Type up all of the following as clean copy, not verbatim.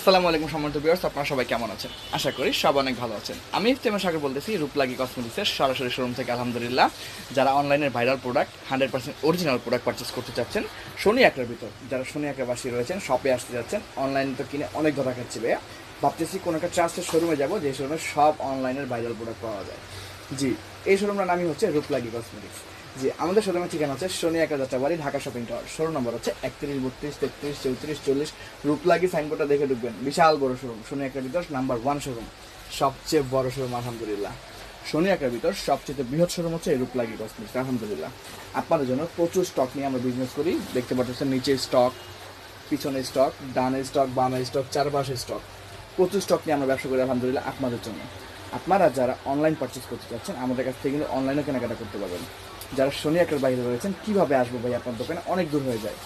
আসসালামু আলাইকুম সম্মানিত ভিউয়ার্স, আপনারা সবাই কেমন আছেন? আশা করি সব অনেক ভালো আছেন। আমি ইফতেখার সাগর বলতেছি রূপলাগী কসমেটিক্সের সরাসরি শোরুম থেকে। আলহামদুলিল্লাহ, যারা অনলাইনের viral product 100% original product purchase করতে চাচ্ছেন শনি একটার ভিতর, যারা শনি একটাবাসী রয়েছেন, শপে আসতে যাচ্ছেন, অনলাইনে তো কিনে অনেক ধরা খাচ্ছি ভাইয়া, ভাবতেছি কোনো একটা ট্রাস্টেড শোরুমে যাবো যে শোরুমে সব অনলাইনের ভাইরাল প্রোডাক্ট পাওয়া যায়। জি, এই শোরুমটার নামই হচ্ছে রূপলাগী কসমেটিক্স। জি, আমাদের শোরুমের ঠিকানা হচ্ছে শনি একা Jatrabari, Dhaka shopping tower. Showroom number হচ্ছে 31, 32, 33, 34, 40। রূপলাগী সাইনবোর্ডটা দেখে ঢুকবেন। বিশাল বড় শোরুম, শনি একার ভিতর নাম্বার 1 শোরুম, সবচেয়ে বড় শোরুম আলহামদুলিল্লাহ। শনি একার ভিতর সবচেয়ে বৃহৎ শোরুম হচ্ছে রূপলাগী কসমেটিক্স আলহামদুলিল্লাহ। আপনাদের জন্য প্রচুর স্টক নিয়ে আমরা বিজনেস করি। দেখতে পাচ্ছেন নিচে স্টক, পিছনে স্টক, ডানে স্টক, বামে স্টক, চারপাশে স্টক, প্রচুর স্টক নিয়ে আমরা ব্যবসা করি আলহামদুলিল্লাহ আপনাদের জন্য। আপনারা যারা অনলাইন পারচেস করতে চাচ্ছেন আমাদের কাছ থেকে কিন্তু অনলাইনে কেনাকাটা করতে পারবেন। যারা শনি একটার বাইরে রয়েছেন, কীভাবে আসবো ভাই আপনার দোকানে? অনেক দূর হয়ে যায়।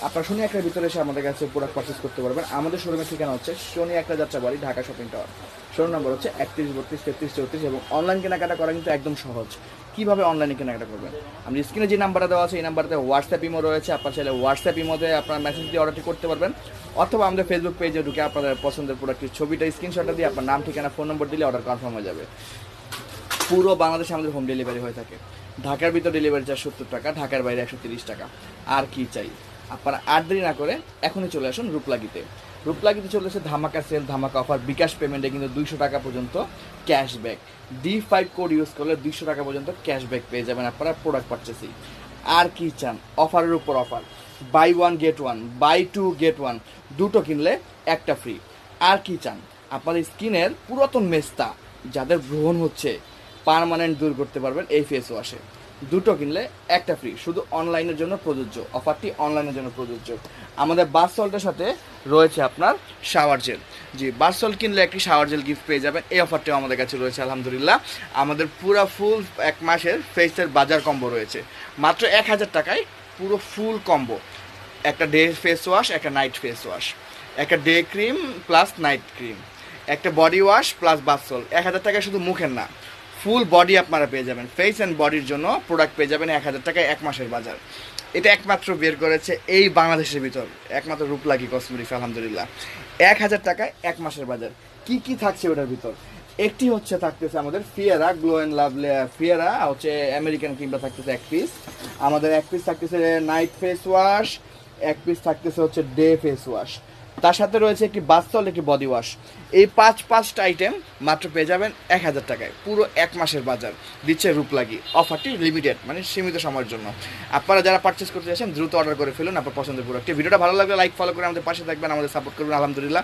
আপনার শনি একটার ভিতরে এসে আমাদের কাছে প্রোডাক্ট পারচেস করতে পারবেন। আমাদের শোরুমের ঠিকানা হচ্ছে শনি একটা Jatrabari, Dhaka shopping tower. Showroom number হচ্ছে 31, 32, 33, 34। এবং অনলাইন কেনাকাটা করা কিন্তু একদম সহজ। কীভাবে অনলাইনে কেনাকাটা করবেন? আমি স্ক্রিনে যে নাম্বারটা দেওয়া আছে এই নাম্বারতে হোয়াটসঅ্যাপ ইমো রয়েছে। আপনার চাইলে হোয়াটসঅ্যাপ ইমোতে আপনার মেসেজ দিয়ে অর্ডারটি করতে পারবেন, অথবা আমাদের ফেসবুক পেজে ঢুকে আপনাদের পছন্দের প্রোডাক্টের ছবিটা স্ক্রিনশটটা দিয়ে আপনার নাম, ঠিকানা, ফোন নম্বর দিলে অর্ডার কনফার্ম হয়ে যাবে। পুরো বাংলাদেশে আমাদের হোম ডেলিভারি হয়ে থাকে। ঢাকার ভিতর ডেলিভারি চার্জ 70 টাকা, ঢাকার বাইরে 130 টাকা। আর কি চাই? আপনারা আর দেরি না করে এখনই চলে আসুন রূপলাগীতে। রূপলাগীতে চলে এসে ধামাকা সেল, ধামাকা অফার। বিকাশ পেমেন্টে কিন্তু 200 টাকা পর্যন্ত ক্যাশব্যাক। D5 কোড ইউজ করলে 200 টাকা পর্যন্ত ক্যাশব্যাক পেয়ে যাবেন আপনারা প্রোডাক্ট পারচেসেই। আর কি চান? অফারের উপর offer, buy 1 get 1, buy 2 get 1, দুটো কিনলে একটা ফ্রি। আর কি চান? আপনাদের স্কিনের পুরাতন মেস্তা, যাদের ব্রণ হচ্ছে, পার্মানেন্ট দূর করতে পারবেন এই ফেস ওয়াশে। দুটো কিনলে একটা ফ্রি, শুধু অনলাইনের জন্য প্রযোজ্য। অফারটি অনলাইনের জন্য প্রযোজ্য। আমাদের বাথ সল্টের সাথে রয়েছে আপনার শাওয়ার জেল। জি, বাথ সল্ট কিনলে একটি শাওয়ার জেল গিফট পেয়ে যাবেন। এই অফারটিও আমাদের কাছে রয়েছে আলহামদুলিল্লাহ। আমাদের পুরো ফুল 1 মাসের ফেসের বাজার কম্বো রয়েছে মাত্র 1000 টাকায়। পুরো ফুল কম্বো, একটা ডে ফেস ওয়াশ, একটা নাইট ফেস ওয়াশ, একটা day cream plus night cream, একটা body wash plus bath salt. 1000 টাকায় শুধু মুখের না, ফুল বডি আপনারা পেয়ে যাবেন। ফেস অ্যান্ড বডির জন্য প্রোডাক্ট পেয়ে যাবেন 1000 টাকায় 1 মাসের বাজার। এটা একমাত্র বের করেছে এই বাংলাদেশের ভিতর একমাত্র রূপলাগী কসমেটিক্স আলহামদুলিল্লাহ। 1000 টাকায় 1 মাসের বাজার। কি কি থাকছে ওটার ভিতর? একটি হচ্ছে থাকতেছে আমাদের ফিয়েরা গ্লো অ্যান্ড লাভ, ফিয়েরা হচ্ছে আমেরিকান ক্রিমটা থাকতেছে 1 পিস। আমাদের 1 পিস থাকতেছে নাইট ফেস ওয়াশ, 1 পিস থাকতেছে হচ্ছে ডে ফেস ওয়াশ। তার সাথে রয়েছে একটি বাথ সল্ট, একটি বডি ওয়াশ। এই পাঁচটা আইটেম মাত্র পেয়ে যাবেন 1000 টাকায়। পুরো 1 মাসের বাজার দিচ্ছে রূপলাগী। অফারটি লিমিটেড, মানে সীমিত সময়ের জন্য। আপনারা যারা পারচেস করতে চাইছেন দ্রুত অর্ডার করে ফেলুন আপনার পছন্দের প্রোডাক্টটি। ভিডিওটা ভালো লাগলে লাইক, ফলো করে আমাদের পাশে থাকবেন, আমাদের সাপোর্ট করবেন আলহামদুলিল্লাহ।